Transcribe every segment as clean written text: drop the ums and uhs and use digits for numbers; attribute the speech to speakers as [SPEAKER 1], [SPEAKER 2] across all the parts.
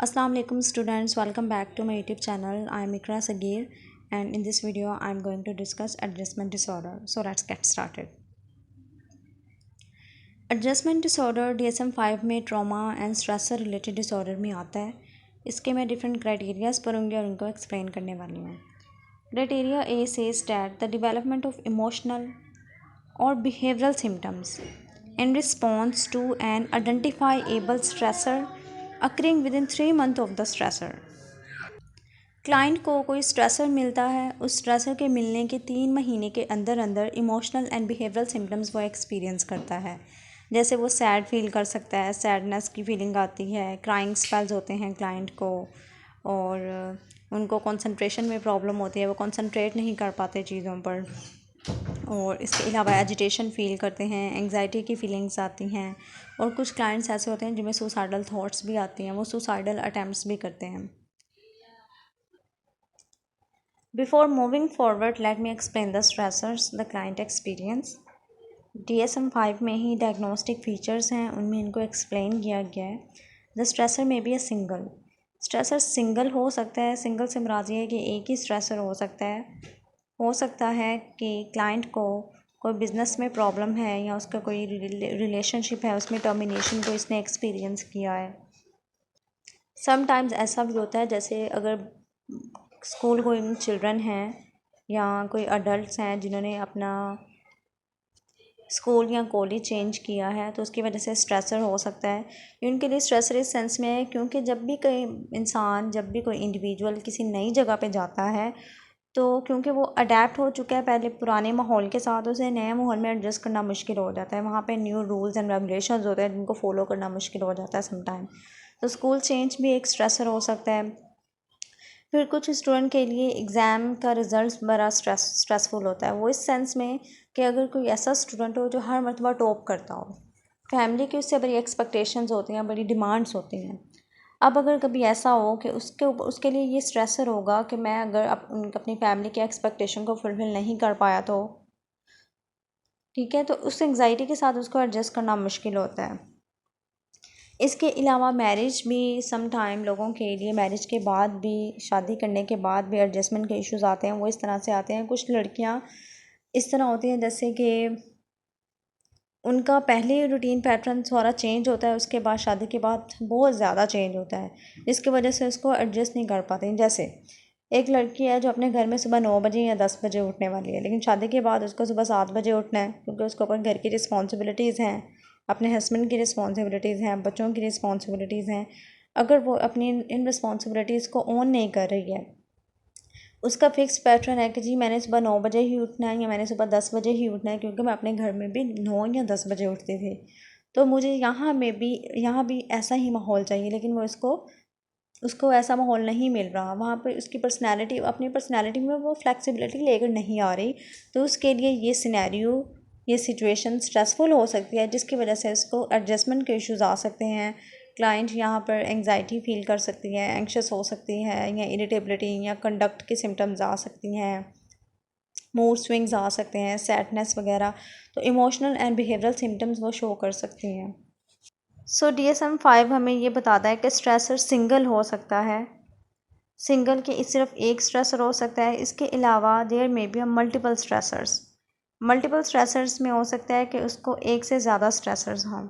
[SPEAKER 1] Assalamu alaikum students, welcome back to my YouTube channel. I am Ikra Sagir and in this video I am going to discuss adjustment disorder. So let's get started. Adjustment disorder DSM-5 में trauma and stressor related disorder में आता है. इसके मैं different criterias पढ़ूंगी और उनको explain करने वाली हूँ. Criteria A says that the development of emotional or behavioral symptoms in response to an identifiable stressor occurring within 3 months of the stressor. Client को कोई स्ट्रेसर मिलता है, उस स्ट्रेसर के मिलने के 3 महीने के अंदर अंदर इमोशनल एंड बिहेवियरल सिम्टम्स वो एक्सपीरियंस करता है. जैसे वो सैड फील कर सकता है, सैडनेस की फीलिंग आती है, क्राइंग स्पेल्स होते हैं क्लाइंट को, और उनको कंसंट्रेशन में प्रॉब्लम होती है, वो कंसंट्रेट नहीं कर पाते चीज़ों पर, और इसके अलावा एजिटेशन फील करते हैं, एंग्जाइटी की फीलिंग्स आती हैं, और कुछ क्लाइंट्स ऐसे होते हैं जिनमें सुसाइडल थॉट्स भी आती हैं, वो सुसाइडल अटैम्प्ट्स भी करते हैं. Before moving forward, let me explain the stressors the client experience. DSM-5 में ही diagnostic features हैं, उनमें इनको explain किया गया है. The stressor may be a single. Stressor single हो सकता है. single से मुराद ये है कि एक ही stressor हो सकता है कि client को कोई बिज़नेस में प्रॉब्लम है या उसका कोई रिलेशनशिप है, उसमें टर्मिनेशन को इसने एक्सपीरियंस किया है. समटाइम्स ऐसा भी होता है जैसे अगर स्कूल गोइंग चिल्ड्रन हैं या कोई अडल्ट्स हैं जिन्होंने अपना स्कूल या कॉलेज चेंज किया है, तो उसकी वजह से स्ट्रेसर हो सकता है. उनके लिए स्ट्रेसर इस सेंस में है क्योंकि जब भी कोई इंडिविजुअल किसी नई जगह पे जाता है, तो क्योंकि वो अडेप्ट हो चुका है पहले पुराने माहौल के साथ, उसे नए माहौल में एडजस्ट करना मुश्किल हो जाता है. वहाँ पे न्यू रूल्स एंड रेगुलेशंस होते हैं जिनको फॉलो करना मुश्किल हो जाता है समटाइम. तो स्कूल चेंज भी एक स्ट्रेसर हो सकता है. फिर कुछ स्टूडेंट के लिए एग्ज़ाम का रिज़ल्ट बड़ा स्ट्रेसफुल होता है. वो इस सेंस में कि अगर कोई ऐसा स्टूडेंट हो जो हर मरतबा टॉप करता हो, फैमिली की उससे बड़ी एक्सपेक्टेशंस होती हैं, बड़ी डिमांड्स होती हैं. अब अगर कभी ऐसा हो कि उसके लिए ये स्ट्रेसर होगा कि मैं अगर अपनी फैमिली की एक्सपेक्टेशन को फुलफ़िल नहीं कर पाया तो ठीक है, तो उस एंग्जाइटी के साथ उसको एडजस्ट करना मुश्किल होता है. इसके अलावा मैरिज भी सम टाइम लोगों के लिए, मैरिज के बाद भी, शादी करने के बाद भी एडजस्टमेंट के इश्यूज़ आते हैं. वो इस तरह से आते हैं, कुछ लड़कियां इस तरह होती हैं जैसे कि उनका पहले रूटीन पैटर्न थोड़ा चेंज होता है, उसके बाद शादी के बाद बहुत ज़्यादा चेंज होता है, जिसकी वजह से उसको एडजस्ट नहीं कर पाते. जैसे एक लड़की है जो अपने घर में सुबह 9 बजे या 10 बजे उठने वाली है, लेकिन शादी के बाद उसको सुबह 7 बजे उठना है क्योंकि उसको अपने घर की रिस्पॉन्सिबिलिटीज़ हैं, अपने हस्बैंड की रिस्पॉन्सिबिलिटीज़ हैं, बच्चों की रिस्पॉन्सिबिलिटीज़ हैं. अगर वो अपनी इन रिस्पॉन्सिबिलिटीज़ को ऑन नहीं कर रही है, उसका फ़िक्स पैटर्न है कि जी मैंने सुबह 9 बजे ही उठना है या मैंने सुबह 10 बजे ही उठना है, क्योंकि मैं अपने घर में भी 9 या 10 बजे उठती थी, तो मुझे यहाँ भी ऐसा ही माहौल चाहिए. लेकिन वो उसको ऐसा माहौल नहीं मिल रहा. वहाँ पे उसकी अपनी पर्सनैलिटी में वो फ्लेक्सिबिलिटी लेकर नहीं आ रही, तो उसके लिए ये सिचुएशन स्ट्रेसफुल हो सकती है, जिसकी वजह से उसको एडजस्टमेंट के इश्यूज़ आ सकते हैं. क्लाइंट यहाँ पर एंग्जाइटी फील कर सकती है, एंक्शस हो सकती है, या इरिटेबिलिटी या कंडक्ट के सिम्टम्स आ सकती हैं, मूड स्विंग्स आ सकते हैं, सैडनेस वगैरह. तो इमोशनल एंड बिहेवियरल सिम्टम्स वो शो कर सकती हैं. सो DSM-5 हमें ये बताता है कि स्ट्रेसर सिंगल हो सकता है, सिंगल के सिर्फ एक स्ट्रेसर हो सकता है. इसके अलावा देयर में बी मल्टीपल स्ट्रेसर्स में हो सकता है कि उसको एक से ज़्यादा स्ट्रेसर्स हों.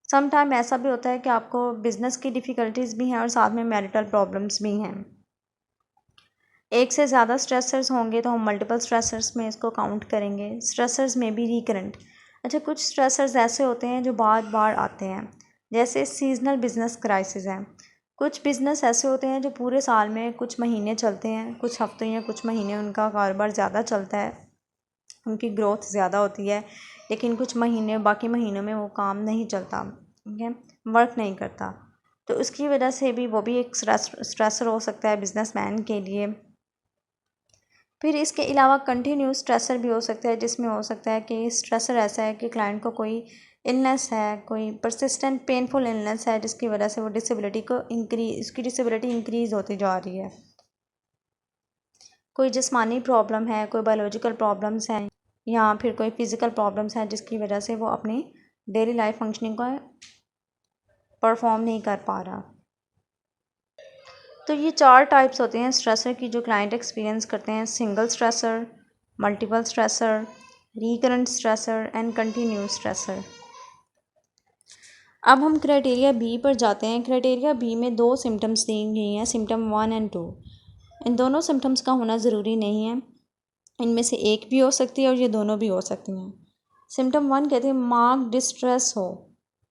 [SPEAKER 1] सम टाइम ऐसा भी होता है कि आपको बिज़नेस की डिफ़िकल्टीज़ भी हैं और साथ में मैरिटल प्रॉब्लम्स भी हैं. एक से ज़्यादा स्ट्रेसर्स होंगे तो हम मल्टीपल स्ट्रेसर्स में इसको काउंट करेंगे. स्ट्रेसर्स में भी रिकरेंट. अच्छा, कुछ स्ट्रेसर्स ऐसे होते हैं जो बार बार आते हैं, जैसे सीजनल बिज़नेस क्राइसिस हैं. कुछ बिज़नेस ऐसे होते हैं जो पूरे साल में कुछ महीने चलते हैं, कुछ हफ्ते या कुछ महीने उनका कारोबार ज़्यादा चलता है, उनकी ग्रोथ ज़्यादा होती है, लेकिन बाकी महीनों में वो काम नहीं चलता, ठीक है, वर्क नहीं करता. तो उसकी वजह से भी वो भी एक स्ट्रेसर हो सकता है बिजनेसमैन के लिए. फिर इसके अलावा कंटिन्यूस स्ट्रेसर भी हो सकता है, जिसमें हो सकता है कि स्ट्रेसर ऐसा है कि क्लाइंट को कोई इलनेस है, कोई परसिस्टेंट पेनफुल इलनेस है, जिसकी वजह से वो उसकी डिसेबिलिटी इंक्रीज़ होती जा रही है. कोई जिस्मानी प्रॉब्लम है, कोई बायोलॉजिकल प्रॉब्लम्स हैं, या फिर कोई फ़िज़िकल प्रॉब्लम्स हैं, जिसकी वजह से वो अपनी डेली लाइफ फंक्शनिंग को परफॉर्म नहीं कर पा रहा. तो ये 4 टाइप्स होते हैं स्ट्रेसर की जो क्लाइंट एक्सपीरियंस करते हैं: single stressor, multiple stressor, recurrent stressor and continuous stressor. अब हम क्राइटेरिया बी पर जाते हैं। क्राइटेरिया बी में 2 सिम्टम्स दी गई हैं, सिम्टम 1 एंड 2। इन दोनों सिम्टम्स का होना ज़रूरी नहीं है, इनमें से एक भी हो सकती है और ये दोनों भी हो सकती हैं। सिम्टम 1 कहते हैं मार्क डिस्ट्रेस हो।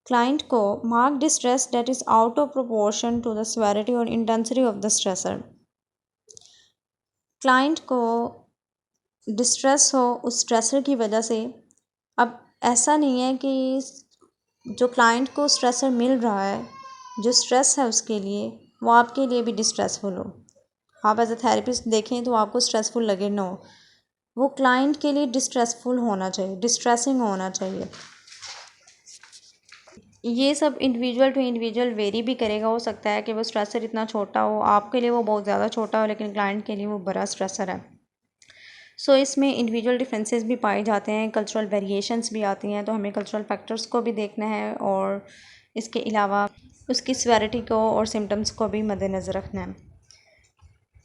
[SPEAKER 1] क्लाइंट को mark distress that is out of proportion to the severity और intensity of the stressor. Client को डिस्ट्रेस हो उस स्ट्रेसर की वजह से। अब ऐसा नहीं है कि जो क्लाइंट को स्ट्रेसर मिल रहा है, जो स्ट्रेस है उसके लिए, वो आपके लिए भी डिस्ट्रेसफुल हो। आप एज ए थेरेपिस्ट देखें तो आपको स्ट्रेसफुल लगे ना हो, वो क्लाइंट के लिए डिस्ट्रेसफुल होना चाहिए, डिस्ट्रेसिंग होना चाहिए। ये सब इंडिविजुअल टू इंडिविजुअल वेरी भी करेगा। हो सकता है कि वो स्ट्रेसर इतना छोटा हो, आपके लिए वो बहुत ज़्यादा छोटा हो, लेकिन क्लाइंट के लिए वो बड़ा स्ट्रेसर है। सो इसमें इंडिविजुअल डिफरेंसेस भी पाए जाते हैं, कल्चरल वेरिएशंस भी आती हैं, तो हमें कल्चरल फैक्टर्स को भी देखना है और इसके अलावा उसकी सेवेरिटी को और सिम्टम्स को भी मद्देनज़र रखना है।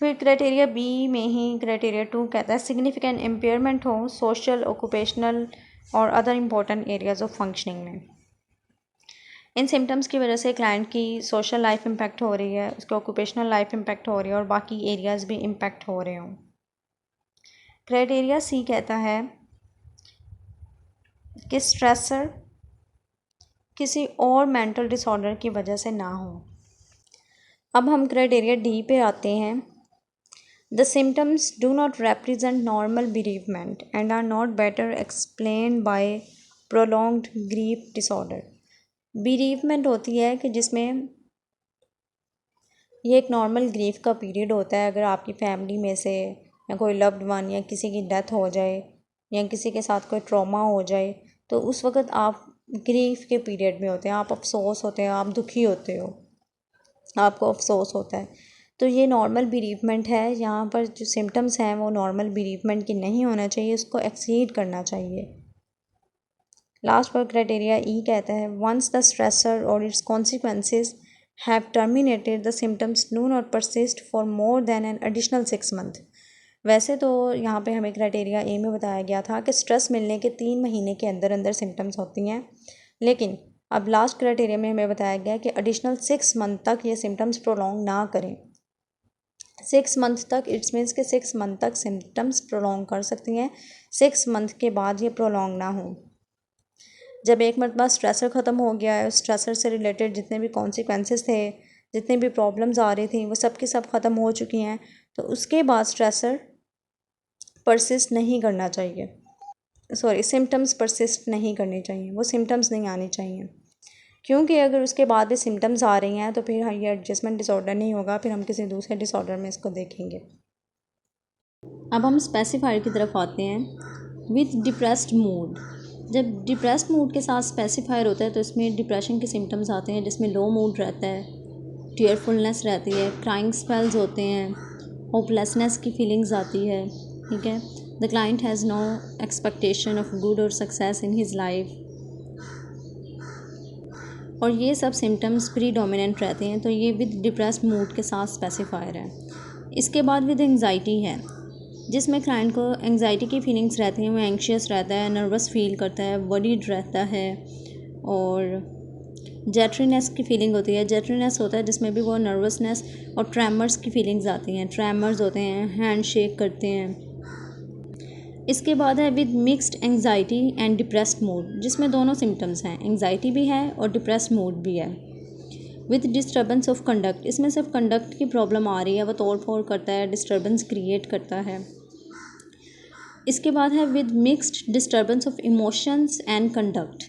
[SPEAKER 1] फिर क्राइटेरिया बी में ही क्राइटेरिया 2 कहता है सिग्निफिकेंट इम्पेयरमेंट हो सोशल, ऑक्यूपेशनल और other important areas of functioning में। इन सिम्टम्स की वजह से क्लाइंट की सोशल लाइफ इम्पेक्ट हो रही है, उसके ऑक्यूपेशनल लाइफ इम्पेक्ट हो रही है और बाकी एरियाज़ भी इम्पेक्ट हो रहे हों। क्राइटेरिया सी कहता है कि स्ट्रेसर किसी और मेंटल डिसऑर्डर की वजह से ना हो। अब हम क्राइटेरिया डी पे आते हैं। The symptoms do not represent normal bereavement and are not better explained by prolonged grief disorder. bereavement होती है कि जिसमें ये एक नॉर्मल ग्रीफ का पीरियड होता है। अगर आपकी फैमिली में से या कोई लव्ड वन या किसी की डेथ हो जाए या किसी के साथ कोई ट्रॉमा हो जाए, तो उस वक़्त आप ग्रीफ के पीरियड में होते हैं, आप अफसोस होते हैं, आप दुखी होते हो, आपको अफसोस होता है। तो ये नॉर्मल bereavement है। यहाँ पर जो सिम्टम्स हैं वो नॉर्मल bereavement की नहीं होना चाहिए, उसको एक्सीड करना चाहिए। लास्ट पर क्राइटेरिया ई कहता है वंस द स्ट्रेसर और it's consequences have terminated the symptoms do not persist for more than an additional 6 month. वैसे तो यहाँ पे हमें क्राइटेरिया ए में बताया गया था कि स्ट्रेस मिलने के 3 महीने के अंदर अंदर सिम्टम्स होती हैं, लेकिन अब लास्ट क्राइटेरिया में हमें बताया गया कि एडिशनल 6 मंथ तक ये सिम्टम्स प्रोलॉन्ग ना करें। 6 मंथ तक, इट्स मीन्स के 6 मंथ तक सिम्टम्स प्रोलॉन्ग कर सकती हैं, 6 मंथ के बाद ये प्रोलॉन्ग ना हो। जब एक मरतबा स्ट्रेसर ख़त्म हो गया है, स्ट्रेसर से रिलेटेड जितने भी कॉन्सिक्वेंसेस थे, जितने भी प्रॉब्लम्स आ रही थी, वो सब की सब ख़त्म हो चुकी हैं, तो उसके बाद स्ट्रेसर परसिस्ट नहीं करना चाहिए, सिम्टम्स परसिस्ट नहीं करनी चाहिए, वो सिम्टम्स नहीं आने चाहिए। क्योंकि अगर उसके बाद भी सिम्टम्स आ रही हैं तो फिर ये एडजस्टमेंट डिसऑर्डर नहीं होगा, फिर हम किसी दूसरे डिसऑर्डर में इसको देखेंगे। अब हम स्पेसिफायर की तरफ आते हैं। विथ डिप्रेस्ड मूड, जब डिप्रेस्ड मूड के साथ स्पेसिफायर होता है तो इसमें डिप्रेशन के सिम्टम्स आते हैं, जिसमें लो मूड रहता है, टीयरफुलनेस रहती है, क्राइंग स्पेल्स होते हैं, होपलेसनेस की फीलिंग्स आती है। ठीक है, the client has no expectation of good और सक्सेस इन हिज लाइफ, और ये सब सिम्टम्स प्रीडोमिनेंट रहते हैं, तो ये विद डिप्रेस्ड मूड के साथ स्पेसिफायर है। इसके बाद विद एंग्जाइटी है, जिसमें क्लाइंट को एंग्जाइटी की फीलिंग्स रहती हैं, वो एंग्शियस रहता है, नर्वस फील करता है, वरीड रहता है, और जेट्रीनेस की फीलिंग होती है। जेट्रीनेस होता है जिसमें भी वो नर्वसनेस और ट्रैमर्स की फीलिंग्स आती हैं, ट्रैमर्स होते हैं, हैंड शेक करते हैं। इसके बाद है with mixed anxiety and depressed mood, जिसमें दोनों सिम्टम्स हैं, एंग्जाइटी भी है और डिप्रेस्ड मूड भी है। विद डिस्टर्बेंस ऑफ कंडक्ट, इसमें सिर्फ कंडक्ट की प्रॉब्लम आ रही है, वो तोड़ फोड़ करता है, डिस्टर्बेंस क्रिएट करता है। इसके बाद है with mixed disturbance of emotions and conduct,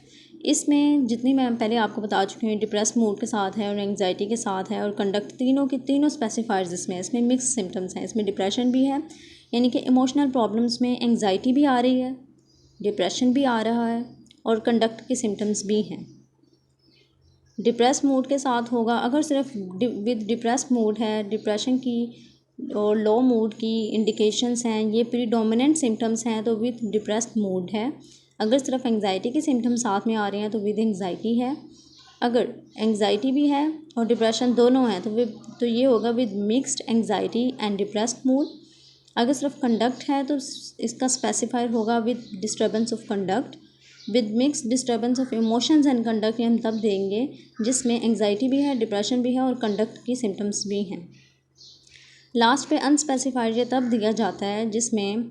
[SPEAKER 1] इसमें जितनी मैं पहले आपको बता चुकी हूँ, डिप्रेस्ड मूड के साथ है और एंग्जाइटी के साथ है और कंडक्ट, तीनों के तीनों स्पेसिफायर्स इसमें मिक्स सिम्टम्स हैं। इसमें डिप्रेशन भी है, यानी कि इमोशनल प्रॉब्लम्स में एंग्जाइटी भी आ रही है, डिप्रेशन भी आ रहा है और कंडक्ट के सिम्टम्स भी हैं। डिप्रेस मूड के साथ होगा, अगर सिर्फ विद डिप्रेस मूड है, डिप्रेशन की और लो मूड की इंडिकेशंस हैं, ये प्रीडोमिनेंट सिम्टम्स हैं, तो विद डिप्रेस्ड मूड है। अगर सिर्फ एंग्जाइटी के सिम्टम्स साथ में आ रहे हैं तो विद एंग्जाइटी है। अगर एंग्जाइटी भी है और डिप्रेशन दोनों है तो ये होगा with mixed anxiety and depressed mood. अगर सिर्फ कंडक्ट है तो इसका स्पेसिफायर होगा with disturbance of conduct. With mix disturbance of emotions and conduct ये हम तब देंगे जिसमें एंग्जाइटी भी है, डिप्रेशन भी है और कंडक्ट की सिम्टम्स भी हैं। लास्ट पे अनस्पेसिफाइड ये तब दिया जाता है जिसमें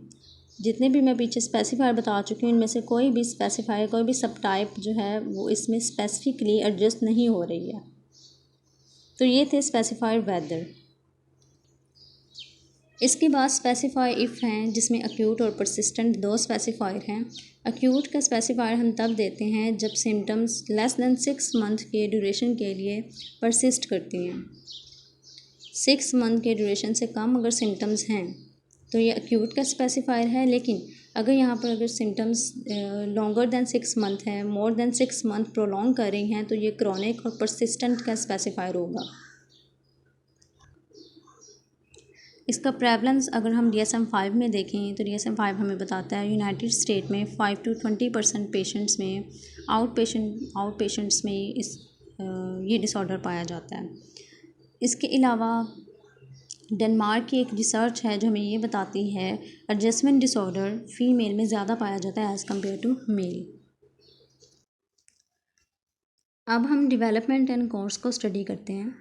[SPEAKER 1] जितने भी मैं पीछे स्पेसिफायर बता चुकी हूँ इनमें से कोई भी स्पेसिफायर, कोई भी सब टाइप जो है वो इसमें स्पेसिफिकली एडजस्ट नहीं हो रही है। तो ये थे स्पेसिफाइड वेदर। इसके बाद स्पेसिफाई इफ़ हैं जिसमें अक्यूट और परसिस्टेंट दो स्पेसिफायर हैं। अक्यूट का स्पेसिफायर हम तब देते हैं जब सिम्टम्स लेस दैन 6 मंथ के ड्यूरेशन के लिए परसिस्ट करती हैं। 6 मंथ के ड्यूरेशन से कम अगर सिम्टम्स हैं तो ये अक्यूट का स्पेसिफायर है। लेकिन अगर सिम्टम्स लॉन्गर दैन 6 मंथ है, मोर दैन 6 मंथ प्रोलॉन्ग कर रही हैं तो ये क्रॉनिक और परसिस्टेंट का स्पेसिफायर होगा। इसका प्रेवलेंस अगर हम DSM-5 में देखें तो DSM-5 हमें बताता है यूनाइटेड स्टेट में 5 to 20% पेशेंट्स में आउट पेशेंट्स में ये डिसऑर्डर पाया जाता है। इसके अलावा डेनमार्क की एक रिसर्च है जो हमें ये बताती है एडजस्टमेंट डिसऑर्डर फीमेल में ज़्यादा पाया जाता है एज़ कम्पेयर टू मेल। अब हम डेवलपमेंट एंड कोर्स को स्टडी करते हैं।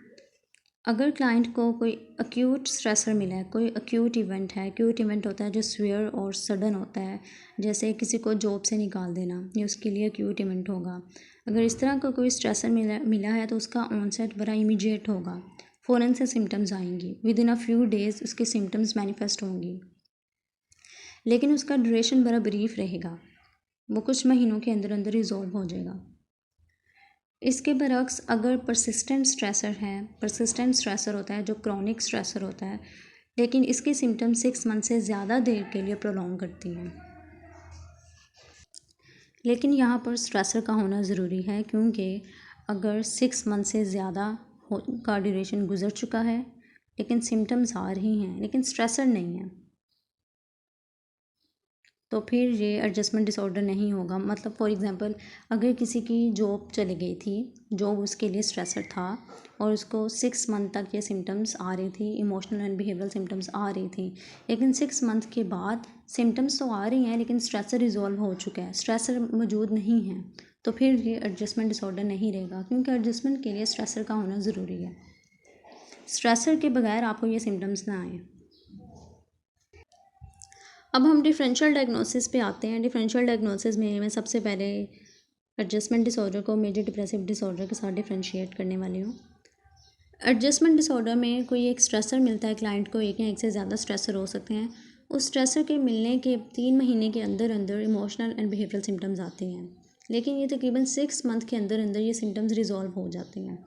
[SPEAKER 1] अगर क्लाइंट को कोई अक्यूट स्ट्रेसर मिला है, कोई अक्यूट इवेंट है, अक्यूट इवेंट होता है जो स्वियर और सडन होता है, जैसे किसी को जॉब से निकाल देना, ये उसके लिए अक्यूट इवेंट होगा। अगर इस तरह का कोई स्ट्रेसर मिला है तो उसका ऑनसेट बड़ा इमीडिएट होगा, फ़ौरन से सिम्टम्स आएंगी, with in a few days उसके सिम्टम्स मैनिफेस्ट होंगी। लेकिन उसका ड्यूरेशन बड़ा ब्रीफ रहेगा, वो कुछ महीनों के अंदर अंदर रिजॉल्व हो जाएगा। इसके बरक्स अगर परसिस्टेंट स्ट्रेसर होता है जो क्रॉनिक स्ट्रेसर होता है, लेकिन इसकी सिम्टम्स 6 मंथ से ज़्यादा देर के लिए प्रोलॉन्ग करती हैं। लेकिन यहाँ पर स्ट्रेसर का होना ज़रूरी है क्योंकि अगर 6 मंथ से ज़्यादा का ड्यूरेशन गुजर चुका है लेकिन सिम्टम्स आ रही हैं लेकिन स्ट्रेसर नहीं है तो फिर ये एडजस्टमेंट डिसऑर्डर नहीं होगा। मतलब फॉर एग्जांपल अगर किसी की जॉब चली गई थी, जॉब उसके लिए स्ट्रेसर था और उसको 6 मंथ तक ये सिम्टम्स आ रही थी, इमोशनल एंड बिहेवियरल सिम्टम्स आ रही थी, लेकिन 6 मंथ के बाद सिम्टम्स तो आ रही हैं लेकिन स्ट्रेसर रिजॉल्व हो चुका है, स्ट्रेसर मौजूद नहीं है, तो फिर ये एडजस्टमेंट डिसऑर्डर नहीं रहेगा क्योंकि एडजस्टमेंट के लिए स्ट्रेसर का होना ज़रूरी है। स्ट्रेसर के बगैर आपको ये सिम्टम्स ना आए। अब हम डिफरेंशियल डायग्नोसिस पे आते हैं। डिफरेंशियल डायग्नोसिस में मैं सबसे पहले एडजस्टमेंट डिसऑर्डर को मेजर डिप्रेसिव डिसऑर्डर के साथ डिफरेंशिएट करने वाली हूँ। एडजस्टमेंट डिसऑर्डर में कोई एक स्ट्रेसर मिलता है क्लाइंट को, एक या एक से ज़्यादा स्ट्रेसर हो सकते हैं। उस स्ट्रेसर के मिलने के 3 महीने के अंदर अंदर इमोशनल एंड बिहेवियरल सिम्टम्स आते हैं, लेकिन ये तकरीबन 6 मंथ के अंदर अंदर ये सिम्टम्स रिजॉल्व हो जाते हैं।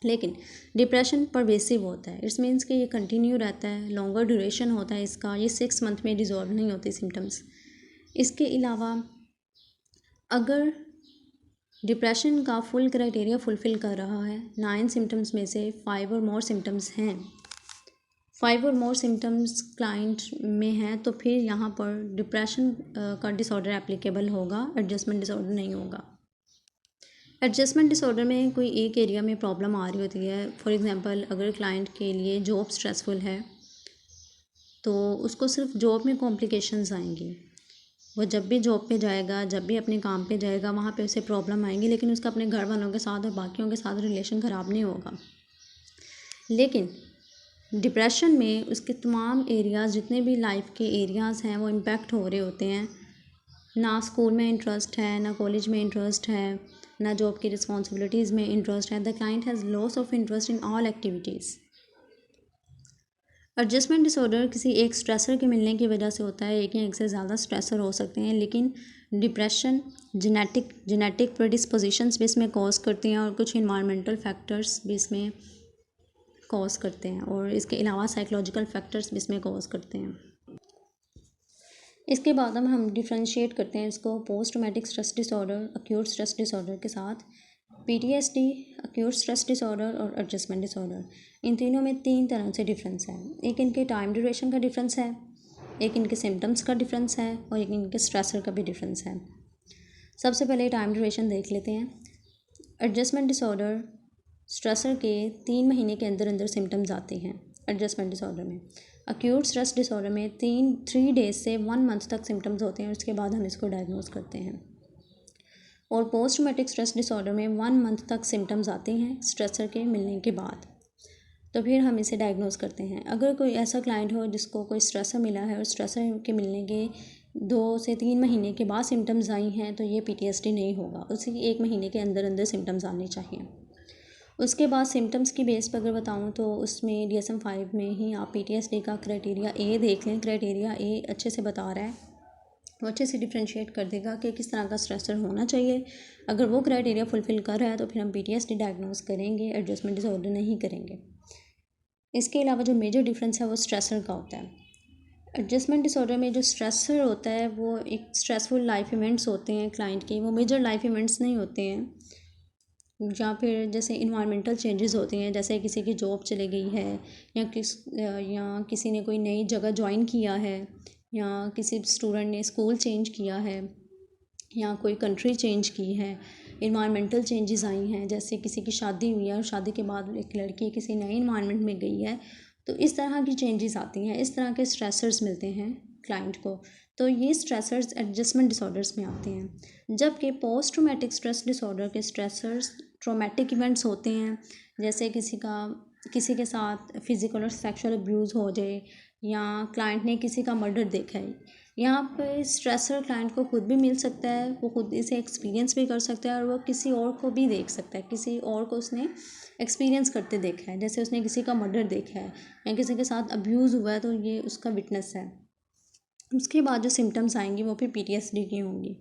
[SPEAKER 1] लेकिन डिप्रेशन परवेसिव होता है, इट्स मीन्स कि ये कंटिन्यू रहता है, लॉन्गर ड्यूरेशन होता है इसका, ये 6 मंथ में डिज़ॉल्व नहीं होते सिम्टम्स। इसके अलावा अगर डिप्रेशन का फुल क्राइटेरिया फुलफ़िल कर रहा है, 9 सिम्टम्स में से 5 और मोर सिम्टम्स हैं, 5 और मोर सिम्टम्स क्लाइंट में हैं, तो फिर यहाँ पर डिप्रेशन का डिसऑर्डर एप्लीकेबल होगा, एडजस्टमेंट डिसऑर्डर नहीं होगा। एडजस्टमेंट डिसऑर्डर में कोई एक एरिया में प्रॉब्लम आ रही होती है, फॉर एग्जांपल अगर क्लाइंट के लिए जॉब स्ट्रेसफुल है तो उसको सिर्फ जॉब में कॉम्प्लिकेशंस आएंगी, वो जब भी जॉब पे जाएगा, जब भी अपने काम पे जाएगा वहाँ पे उसे प्रॉब्लम आएंगी, लेकिन उसका अपने घर वालों के साथ और बाकियों के साथ रिलेशन ख़राब नहीं होगा। लेकिन डिप्रेशन में उसके तमाम एरियाज़, जितने भी लाइफ के एरियाज़ हैं वो इम्पेक्ट हो रहे होते हैं। ना स्कूल में इंटरेस्ट है, ना कॉलेज में इंटरेस्ट है, ना जॉब की रिस्पॉन्सिबिलिटीज़ में इंटरेस्ट है। The client has loss of interest in all activities. Adjustment disorder किसी एक स्ट्रेसर के मिलने की वजह से होता है, एक या एक से ज़्यादा स्ट्रेसर हो सकते हैं, लेकिन डिप्रेशन जेनेटिक प्रेडिस्पोजिशंस भी इसमें कॉज करती हैं और कुछ इन्वायरमेंटल फैक्टर्स भी इसमें कॉज करते हैं और इसके अलावा साइकोलॉजिकल फैक्टर्स भी इसमें कॉज करते हैं। इसके बाद हम डिफ्रेंशिएट करते हैं इसको post traumatic stress disorder, acute stress disorder के साथ। PTSD, अक्यूट स्ट्रेस डिसऑर्डर और एडजस्टमेंट डिसऑर्डर, इन तीनों में 3 तरह से डिफरेंस है। एक इनके टाइम ड्यूरेशन का डिफरेंस है, एक इनके सिम्टम्स का डिफरेंस है और एक इनके स्ट्रेसर का भी डिफरेंस है। सबसे पहले टाइम ड्यूरेशन देख लेते हैं। एडजस्टमेंट डिसऑर्डर स्ट्रेसर के 3 महीने के अंदर अंदर सिम्टम्स आते हैं। एडजस्टमेंट डिसऑर्डर में, अक्यूट स्ट्रेस डिसऑर्डर में 3 डेज से 1 मंथ तक सिम्टम्स होते हैं और उसके बाद हम इसको डायग्नोज करते हैं। और पोस्ट ट्रॉमेटिक स्ट्रेस डिसऑर्डर में 1 मंथ तक सिम्टम्स आते हैं स्ट्रेसर के मिलने के बाद, तो फिर हम इसे डायग्नोज करते हैं। अगर कोई ऐसा क्लाइंट हो जिसको कोई स्ट्रेसर मिला है और स्ट्रेसर के मिलने के 2 से 3 महीने के बाद सिम्टम्स आई हैं, तो ये PTSD नहीं होगा, उसी 1 महीने के अंदर अंदर सिम्टम्स आने चाहिए। उसके बाद सिम्टम्स की बेस पर अगर बताऊँ तो उसमें DSM-5 में ही आप PTSD का क्राइटेरिया ए देख लें। क्राइटेरिया ए अच्छे से बता रहा है, वो अच्छे से डिफ्रेंशिएट कर देगा कि किस तरह का स्ट्रेसर होना चाहिए। अगर वो क्राइटेरिया फुलफ़िल कर रहा है तो फिर हम PTSD डायग्नोज करेंगे, एडजस्टमेंट डिसऑर्डर नहीं करेंगे। इसके अलावा जो मेजर डिफरेंस है वो स्ट्रेसर का होता है। एडजस्टमेंट डिसऑर्डर में जो स्ट्रेसर होता है वो एक स्ट्रेसफुल लाइफ इवेंट्स होते हैं क्लाइंट के, वो मेजर लाइफ इवेंट्स नहीं होते हैं, या फिर जैसे इन्वायरमेंटल चेंजेस होते हैं, जैसे किसी की जॉब चली गई है या किसी ने कोई नई जगह ज्वाइन किया है, या किसी स्टूडेंट ने स्कूल चेंज किया है, या कोई कंट्री चेंज की है। इन्वायरमेंटल चेंजेस आई हैं, जैसे किसी की शादी हुई है और शादी के बाद एक लड़की किसी नए इन्वायरमेंट में गई है, तो इस तरह की चेंजेस आती हैं, इस तरह के स्ट्रेसर्स मिलते हैं क्लाइंट को, तो ये स्ट्रेसर्स एडजस्टमेंट डिसऑर्डर्स में आते हैं। जबकि पोस्ट ट्रॉमेटिक स्ट्रेस डिसऑर्डर के स्ट्रेसर्स ट्रॉमेटिक इवेंट्स होते हैं, जैसे किसी के साथ फिज़िकल और सेक्सुअल अब्यूज़ हो जाए, या क्लाइंट ने किसी का मर्डर देखा है। यहाँ पे स्ट्रेसर क्लाइंट को खुद भी मिल सकता है, वो खुद इसे एक्सपीरियंस भी कर सकता है और वो किसी और को भी देख सकता है, किसी और को उसने एक्सपीरियंस करते देखा है, जैसे उसने किसी का मर्डर देखा है या किसी के साथ अब्यूज़ हुआ है, तो ये उसका विटनेस है। उसके बाद जो सिम्टम्स आएंगी वो फिर PTSD की होंगी।